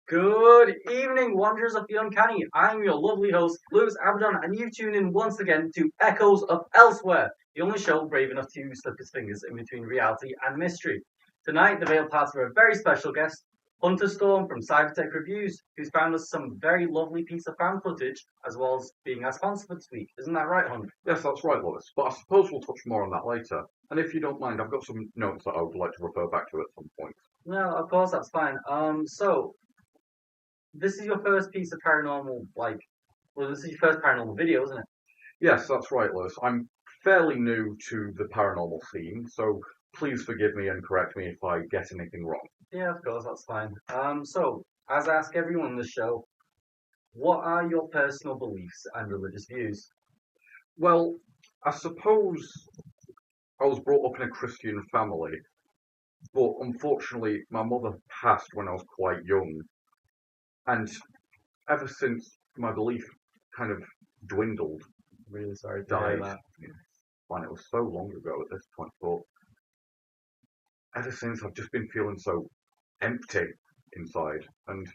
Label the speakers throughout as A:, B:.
A: Good evening, wanderers of the uncanny. I'm your lovely host, Lewis Abaddon, and you've tuned in once again to Echoes of Elsewhere, the only show brave enough to slip its fingers in between reality and mystery. Tonight, the veiled paths for a very special guest, Hunter Storm from Cybertech Reviews, who's found us some very lovely piece of fan footage, as well as being our sponsor for this week. Isn't that right, Hunter?
B: Yes, that's right, Lewis. But I suppose we'll touch more on that later. And if you don't mind, I've got some notes that I would like to refer back to at some point.
A: No, of course, that's fine. This is your first piece of paranormal, this is your first paranormal video, isn't it?
B: Yes, that's right, Lewis. I'm fairly new to the paranormal scene, so please forgive me and correct me if I get anything wrong.
A: Yeah, of course, that's fine. As I ask everyone on the show, what are your personal beliefs and religious views?
B: Well, I suppose I was brought up in a Christian family, but unfortunately, my mother passed when I was quite young. And ever since my belief kind of dwindled,
A: Really sorry to
B: died,
A: hear that.
B: and it was so long ago at this point, but ever since I've just been feeling so empty inside. And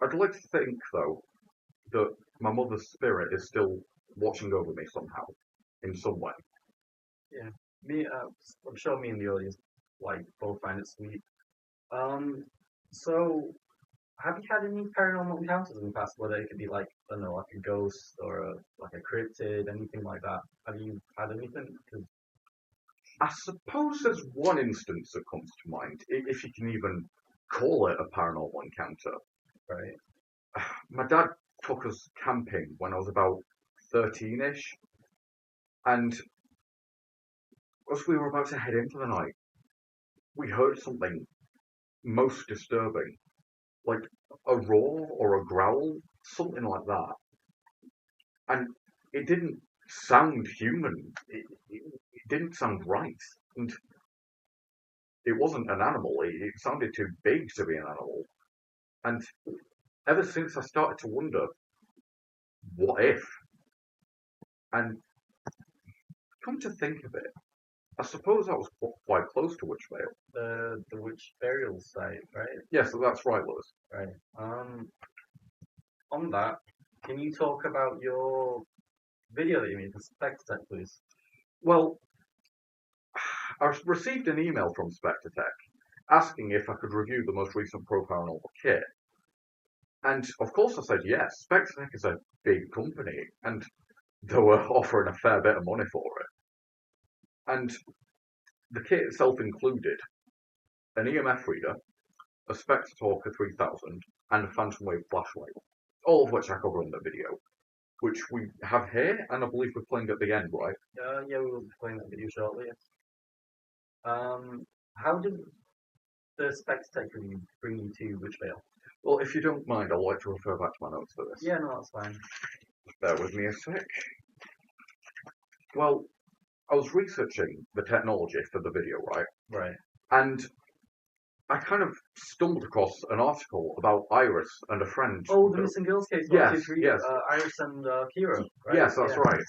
B: I'd like to think, though, that my mother's spirit is still watching over me somehow, in some way.
A: Yeah, I'm sure me and the audience both find it sweet. So have you had any paranormal encounters in the past, whether it could be like, I don't know, like a ghost or like a cryptid, anything like that? Have you had anything? 'Cause
B: I suppose there's one instance that comes to mind, if you can even call it a paranormal encounter.
A: right,
B: My dad took us camping when I was about 13-ish, and as we were about to head into the night, we heard something most disturbing, like a roar or a growl, something like that. And it didn't sound human. It didn't sound right. And it wasn't an animal. It sounded too big to be an animal. And ever since I started to wonder, what if? And come to think of it, I suppose I was quite close to Witchveil.
A: the witch burial site, right?
B: Yes, that's right, Lewis.
A: Right. On that, can you talk about your video that you made for Spectre, please?
B: Well, I received an email from SpectreTech asking if I could review the most recent Pro Paranormal kit. And of course I said yes. SpectreTech is a big company, and they were offering a fair bit of money for it. And the kit itself included an EMF reader, a Spectre Talker 3000, and a Phantom Wave flashlight, all of which I cover in the video, which we have here, and I believe we're playing at the end, right?
A: Yeah, we will be playing that video shortly. Yes. How did the Spectre review bring you to Witchveil?
B: Well, if you don't mind, I'd like to refer back to my notes for this.
A: Yeah, no, that's fine.
B: Bear with me a sec. Well, I was researching the technology for the video, right?
A: Right.
B: And I kind of stumbled across an article about Iris and a friend.
A: Oh, the missing girls case.
B: Yes, yes.
A: Iris and Kira. Right?
B: Yes, that's right.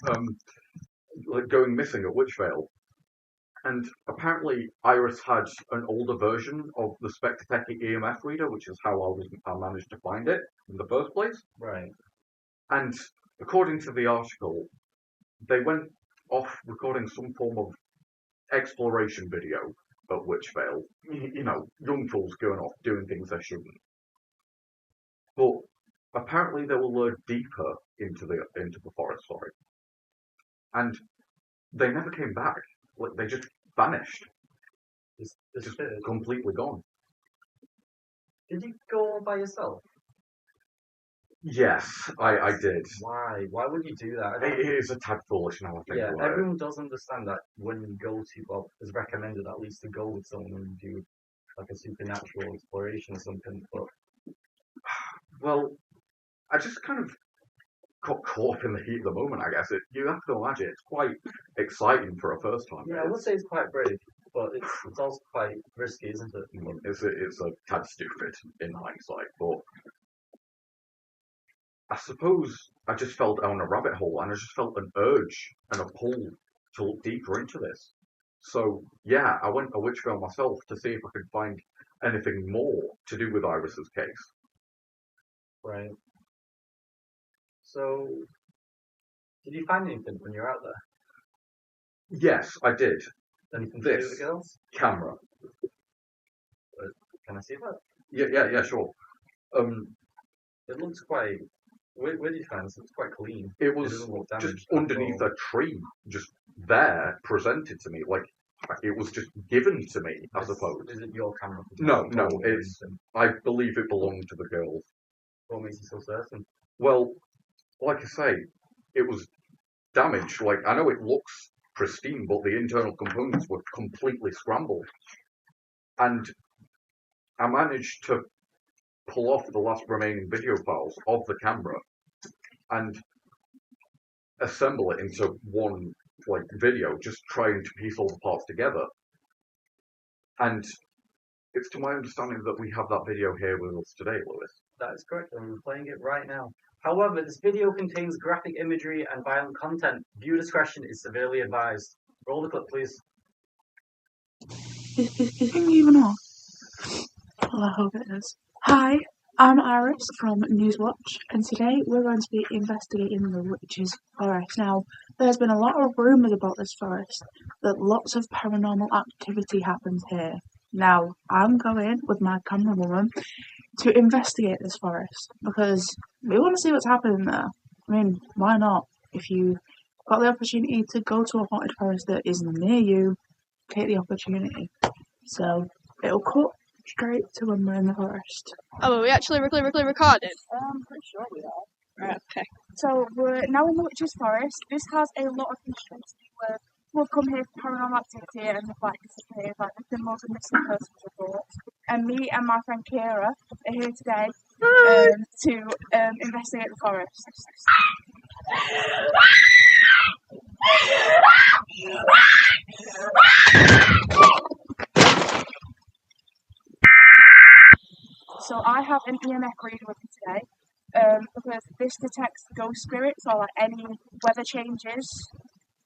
B: Going missing at Witchveil. And apparently Iris had an older version of the SpectreTech EMF reader, which is how I managed to find it in the first place.
A: Right.
B: And according to the article, they went off recording some form of exploration video at Witchveil. You know, young fools going off doing things they shouldn't. But apparently they were lured deeper into the forest, and they never came back. Like, they just vanished. Just completely gone.
A: Did you go by yourself?
B: Yes, I did.
A: Why? Why would you do that?
B: It is a tad foolish now, I think.
A: Yeah, everyone does understand that when you go to, well, it's recommended at least to go with someone and do like a supernatural exploration or something, but...
B: Well, I just kind of got caught up in the heat of the moment, I guess. You have to imagine, it's quite exciting for a first time.
A: Yeah, I would say it's quite brave, but it's also quite risky, isn't it?
B: It's a tad stupid in hindsight, but I suppose I just fell down a rabbit hole and I just felt an urge and a pull to look deeper into this. So, yeah, I went to Witchveil myself to see if I could find anything more to do with Iris's case.
A: Right. So, did you find anything when you were out there?
B: Yes, I did.
A: Anything to do with
B: This
A: the girls?
B: camera.
A: Can I see that?
B: Yeah, sure.
A: It looks quite. Where did you find this? It looks quite clean.
B: It was
A: doesn't look
B: just
A: damaged at
B: underneath
A: all.
B: a tree, just there, presented to me. Like, it was just given to me, I suppose.
A: Is it your camera?
B: No, I believe it belonged to the girls.
A: What makes you so certain?
B: Well, like I say, it was damaged. Like, I know it looks pristine, but the internal components were completely scrambled. And I managed to pull off the last remaining video files of the camera and assemble it into one video, just trying to piece all the parts together. And it's to my understanding that we have that video here with us today, Lewis.
A: That is correct, and we're playing it right now. However, this video contains graphic imagery and violent content. Viewer discretion is severely advised. Roll the clip, please.
C: Is it even on? Well, I hope it is. Hi, I'm Iris from Newswatch, and today we're going to be investigating the Witchveil Forest. Now, there's been a lot of rumours about this forest, that lots of paranormal activity happens here. Now, I'm going with my camerawoman to investigate this forest, because we want to see what's happening there. I mean, why not? If you've got the opportunity to go to a haunted forest that is near you, take the opportunity. So, it'll cut straight to when we're in the forest.
D: Oh, are we actually recording?
C: I'm pretty sure we are.
D: Right, okay.
C: So, we're now in the Witch's Forest. This has a lot of history to do with people come here for paranormal activity and they've disappeared, there's been loads of missing persons reports. And me and my friend Kira are here today to investigate the forest. So I have an EMF reader with me today because this detects ghost spirits or any weather changes.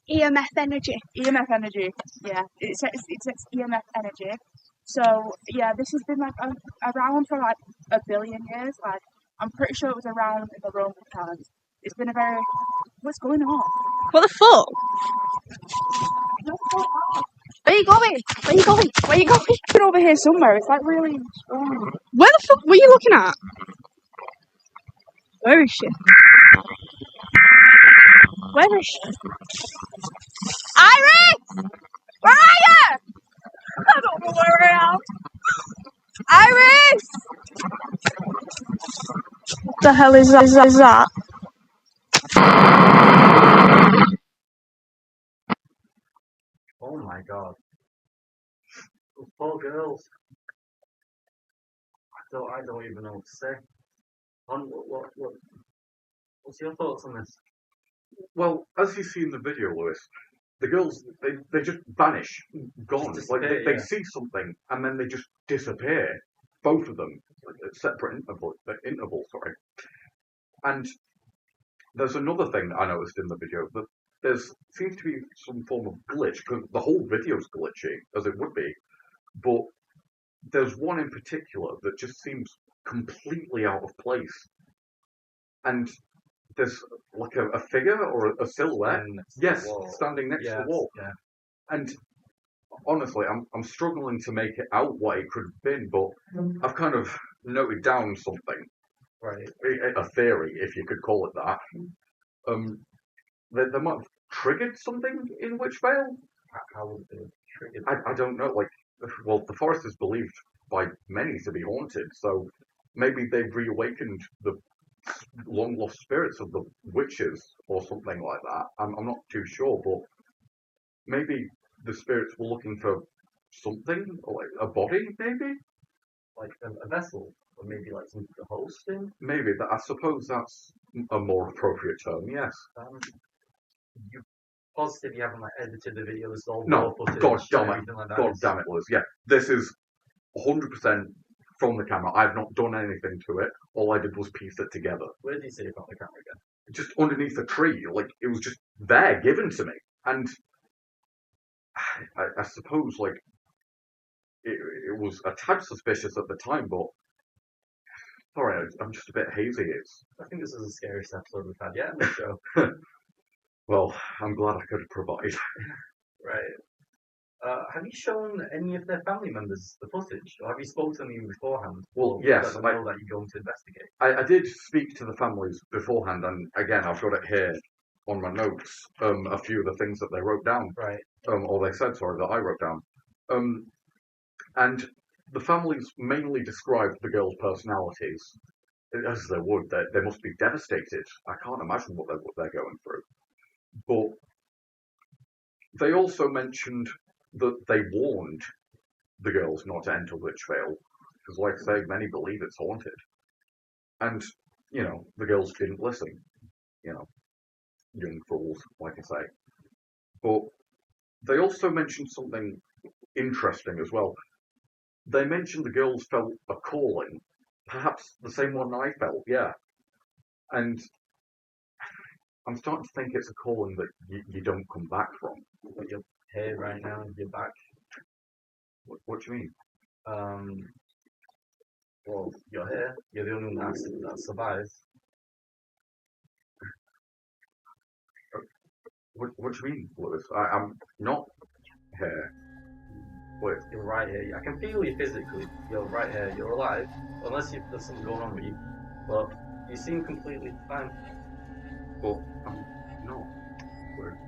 D: EMF energy.
C: EMF energy, yeah. It detects EMF energy. So yeah, this has been around for 1 billion years. I'm pretty sure it was around in the Roman times. It's been a very... What's going on?
D: What the fuck? Where are you going?
C: It's been over here somewhere. It's really strong.
D: Where the fuck were you looking at? Where is she? Iris! Where are you? I don't know where I am. Iris!
C: What the hell is that?
A: Oh my god. Those poor girls. I don't even know what to say. What's your thoughts on this?
B: Well, as you see in the video, Lewis, the girls, they just vanish, gone. They see something and then they just disappear. Both of them, at separate intervals, sorry. And there's another thing that I noticed in the video, that there seems to be some form of glitch, because the whole video's glitchy, as it would be, but there's one in particular that just seems completely out of place. And there's like a figure or a silhouette, standing next to the wall.
A: Yeah.
B: And honestly, I'm struggling to make it out what it could have been, but I've kind of noted down something,
A: right?
B: A theory, if you could call it that. They might have triggered something in Witchveil.
A: How would they trigger?
B: I don't know. Well, the forest is believed by many to be haunted, so maybe they've reawakened the long lost spirits of the witches or something like that. I'm not too sure, but maybe the spirits were looking for something, like a body, maybe,
A: like a vessel, or maybe like some hosting.
B: Maybe that. I suppose that's a more appropriate term. Yes.
A: You positive you haven't edited the video? This is all
B: no.
A: footage,
B: God damn it!
A: like
B: God damn it, Liz. Yeah, this is 100% from the camera. I've not done anything to it. All I did was piece it together.
A: Where did you see it on the camera again?
B: Just underneath a tree. It was just there, given to me. And I suppose, it was a tad suspicious at the time, but sorry, I'm just a bit hazy.
A: I think this is the scariest episode we've had yet on the show.
B: Well, I'm glad I could provide.
A: Right. Have you shown any of their family members the footage, or have you spoken to them beforehand?
B: Well, yes,
A: let them know that you're going to investigate.
B: I did speak to the families beforehand, and again, I've got it here on my notes. A few of the things that they wrote down,
A: Right.
B: Or they said, sorry, that I wrote down. And the families mainly described the girls' personalities as they would. They must be devastated. I can't imagine what they're going through. But they also mentioned that they warned the girls not to enter Witchveil, because, like I say, many believe it's haunted. And, the girls didn't listen. Young fools, like I say. But they also mentioned something interesting as well. They mentioned the girls felt a calling, perhaps the same one I felt, yeah. And I'm starting to think it's a calling that you don't come back from.
A: But you're here right now, you're back.
B: What do you mean?
A: Well, you're here. You're the only one that survives.
B: What do you mean, Lewis? I'm not here. Wait.
A: You're right here. I can feel you physically. You're right here. You're alive. Unless there's something going on with you. But you seem completely fine.
B: But I'm not. Where?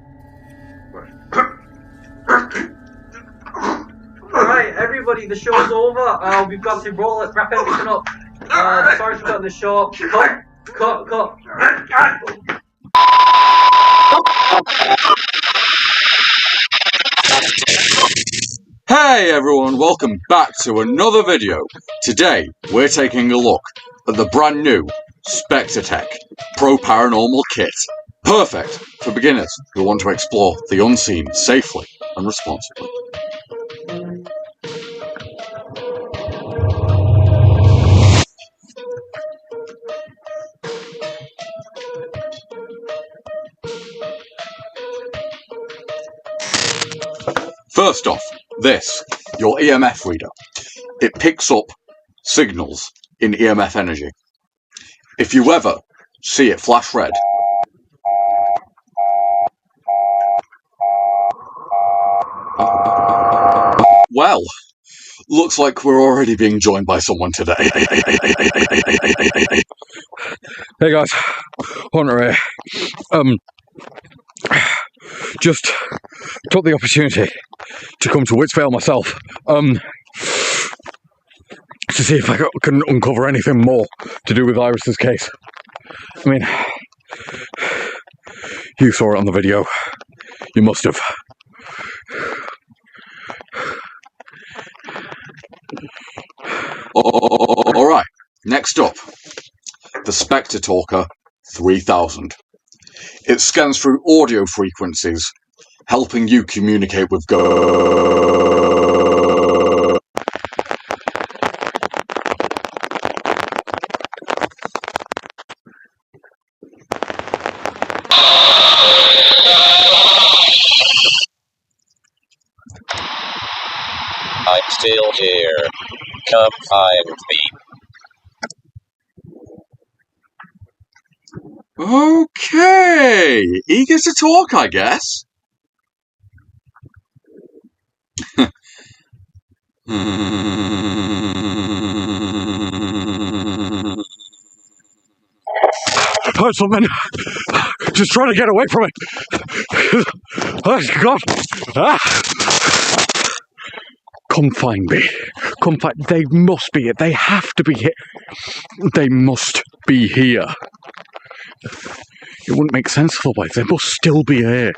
A: Alright, everybody, the show's over. We've got to roll. Let's wrap everything up. Sorry for cutting the show. Cut.
E: Hey everyone, welcome back to another video. Today, we're taking a look at the brand new SpectreTech Pro Paranormal Kit. Perfect for beginners who want to explore the unseen safely and responsibly. First off, this, your EMF reader. It picks up signals in EMF energy. If you ever see it flash red, well, looks like we're already being joined by someone today.
F: Hey guys, Hunter here. Just took the opportunity to come to Witchveil myself, to see if I can uncover anything more to do with Iris's case. I mean, you saw it on the video. You must have.
E: Alright, next up, the Spectre Talker 3000. It scans through audio frequencies, helping you communicate with ghosts.
G: I'm still here. Come find me.
E: Okay, eager to talk, I guess.
F: Oh, something! Just trying to get away from it! Oh, God! Ah. Come find me. They must be here. They have to be here. They must be here. It wouldn't make sense otherwise. They must still be here.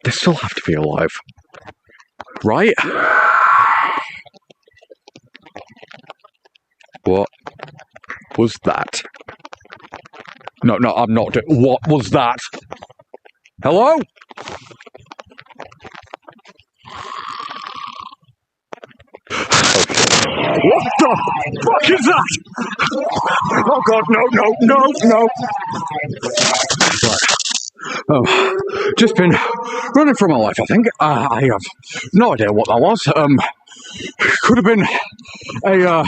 F: They still have to be alive. Right? What was that? No, I'm not. What was that? Hello? What the fuck is that? Oh God, no. Right. Just been running for my life, I think. I have no idea what that was. Could have been a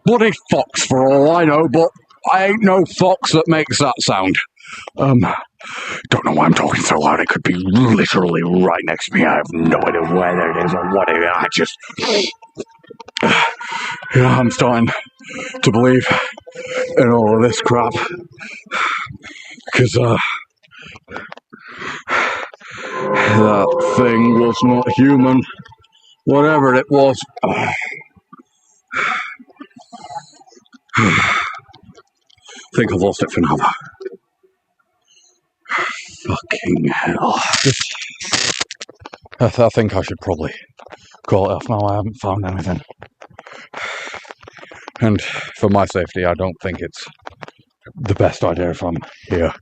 F: bloody fox for all I know, but I ain't no fox that makes that sound. Don't know why I'm talking so loud. It could be literally right next to me. I have no idea where it is or what it is. I just... Yeah, I'm starting to believe in all of this crap. Because, that thing was not human. Whatever it was. I think I've lost it for now. Fucking hell. I think I should probably call it off now. I haven't found anything. And for my safety, I don't think it's the best idea if I'm here.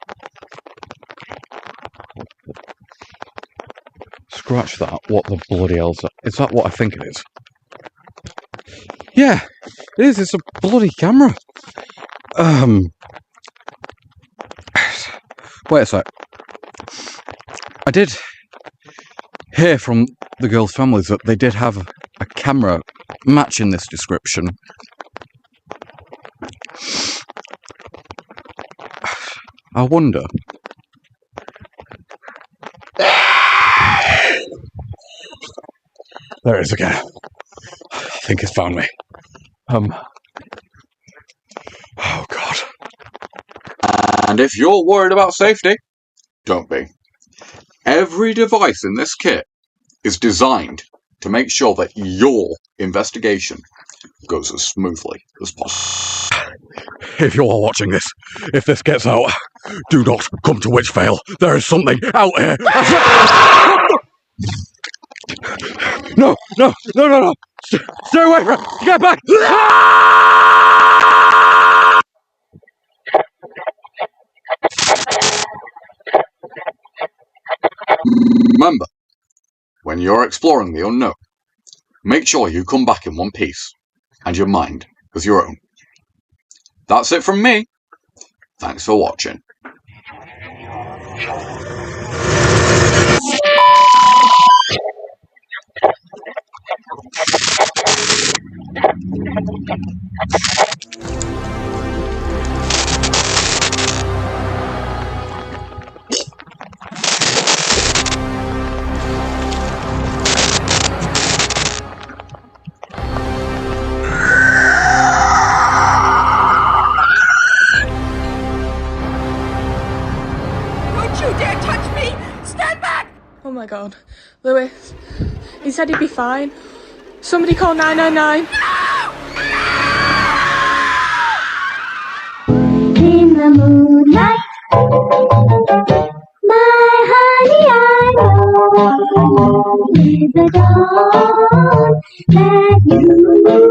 F: Scratch that. What the bloody hell's that? Is that what I think it is? Yeah, it is. It's a bloody camera. Wait a sec. I did hear from the girls' families that they did have a camera matching this description. I wonder. There it is again. I think it's found me. Oh God.
E: And if you're worried about safety, don't be. Every device in this kit is designed to make sure that your investigation goes as smoothly as possible.
F: If you are watching this, if this gets out, do not come to Witchveil. There is something out here. No. Stay away from it. Get back.
E: Remember, when you're exploring the unknown, make sure you come back in one piece, and your mind as your own. That's it from me. Thanks for watching.
C: Oh my God. Lewis, he said he'd be fine. Somebody call 999.
H: In the moonlight, my honey, I know with the dawn that you